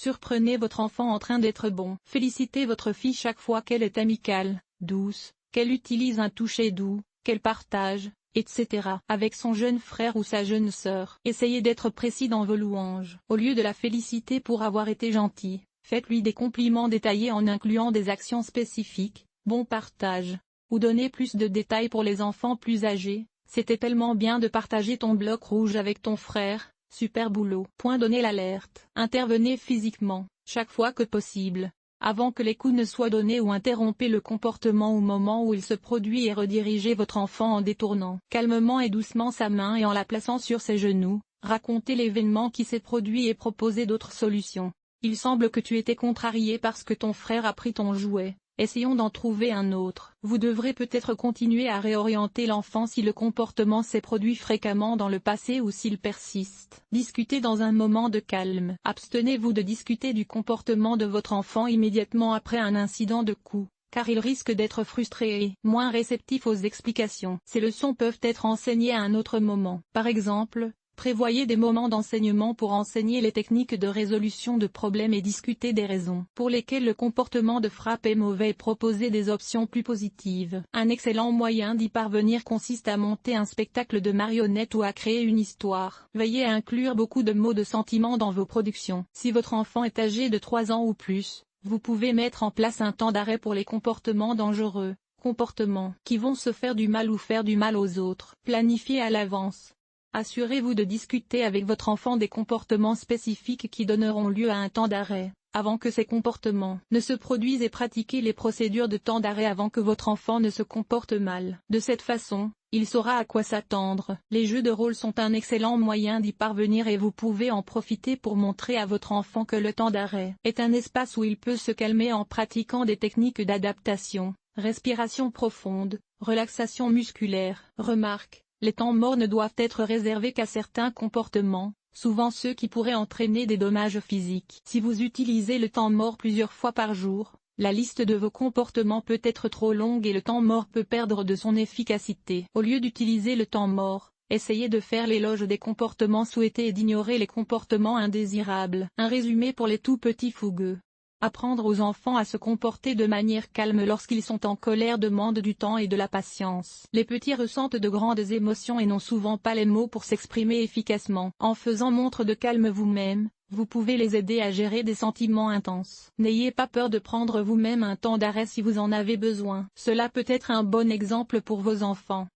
Surprenez votre enfant en train d'être bon. Félicitez votre fille chaque fois qu'elle est amicale, douce, qu'elle utilise un toucher doux, qu'elle partage, etc. avec son jeune frère ou sa jeune sœur. Essayez d'être précis dans vos louanges. Au lieu de la féliciter pour avoir été gentil, faites-lui des compliments détaillés en incluant des actions spécifiques, bon partage. Ou donnez plus de détails pour les enfants plus âgés. C'était tellement bien de partager ton bloc rouge avec ton frère, super boulot. Donnez l'alerte. Intervenez physiquement, chaque fois que possible, avant que les coups ne soient donnés ou interrompez le comportement au moment où il se produit et redirigez votre enfant en détournant calmement et doucement sa main et en la plaçant sur ses genoux, racontez l'événement qui s'est produit et proposez d'autres solutions. Il semble que tu étais contrarié parce que ton frère a pris ton jouet. Essayons d'en trouver un autre. Vous devrez peut-être continuer à réorienter l'enfant si le comportement s'est produit fréquemment dans le passé ou s'il persiste. Discutez dans un moment de calme. Abstenez-vous de discuter du comportement de votre enfant immédiatement après un incident de coup, car il risque d'être frustré et moins réceptif aux explications. Ces leçons peuvent être enseignées à un autre moment. Par exemple, prévoyez des moments d'enseignement pour enseigner les techniques de résolution de problèmes et discuter des raisons pour lesquelles le comportement de frappe est mauvais et proposer des options plus positives. Un excellent moyen d'y parvenir consiste à monter un spectacle de marionnettes ou à créer une histoire. Veillez à inclure beaucoup de mots de sentiment dans vos productions. Si votre enfant est âgé de 3 ans ou plus, vous pouvez mettre en place un temps d'arrêt pour les comportements dangereux, comportements qui vont se faire du mal ou faire du mal aux autres. Planifiez à l'avance. Assurez-vous de discuter avec votre enfant des comportements spécifiques qui donneront lieu à un temps d'arrêt, avant que ces comportements ne se produisent et pratiquez les procédures de temps d'arrêt avant que votre enfant ne se comporte mal. De cette façon, il saura à quoi s'attendre. Les jeux de rôle sont un excellent moyen d'y parvenir et vous pouvez en profiter pour montrer à votre enfant que le temps d'arrêt est un espace où il peut se calmer en pratiquant des techniques d'adaptation, respiration profonde, relaxation musculaire. Remarque. Les temps morts ne doivent être réservés qu'à certains comportements, souvent ceux qui pourraient entraîner des dommages physiques. Si vous utilisez le temps mort plusieurs fois par jour, la liste de vos comportements peut être trop longue et le temps mort peut perdre de son efficacité. Au lieu d'utiliser le temps mort, essayez de faire l'éloge des comportements souhaités et d'ignorer les comportements indésirables. Un résumé pour les tout petits fougueux. Apprendre aux enfants à se comporter de manière calme lorsqu'ils sont en colère demande du temps et de la patience. Les petits ressentent de grandes émotions et n'ont souvent pas les mots pour s'exprimer efficacement. En faisant montre de calme vous-même, vous pouvez les aider à gérer des sentiments intenses. N'ayez pas peur de prendre vous-même un temps d'arrêt si vous en avez besoin. Cela peut être un bon exemple pour vos enfants.